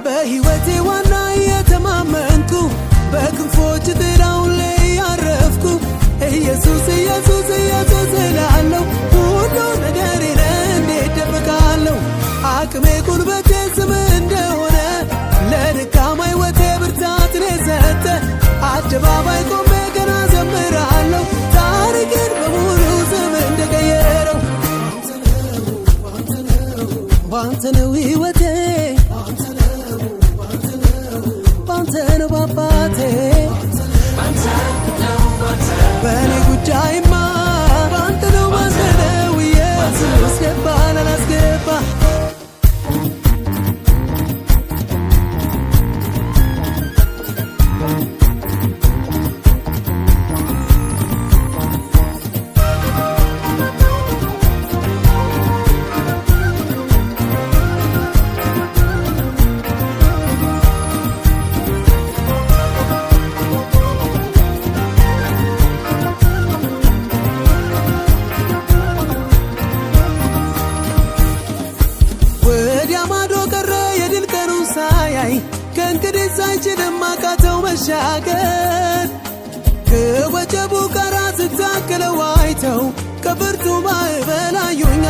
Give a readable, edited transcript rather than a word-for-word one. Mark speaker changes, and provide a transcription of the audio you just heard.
Speaker 1: በሕይወቴ ዋና የተማመንኩ በክንፎች ጥላው ላይ ያረፍኩ ኢየሱስ ኢየሱስ ኢየሱስ እላለሁ። ሁሉ ነገሬን እንዴት ደብቃለሁ? አቅሜ ጉልበቴ ስም እንደሆነ ለድካማ ሕይወቴ ብርታትን የሰጠ አደባባይ ቆሜ ገና ዘምራለሁ። ታሪክን በሙሉ ስም እንደቀየረው ባንተ ነው ሕይወቴ ባንተ ነው ባባቴ በእኔ ጉዳይማ ባንተ ነው ባንተ ነው ኢየሱስ አስገባን አላስገባ ከእንግዲህ ሳይችልም አቃተው መሻገር ከወጀቡ ጋር ስታክለው አይተው ከብርቱ ማዕበል አዩኝ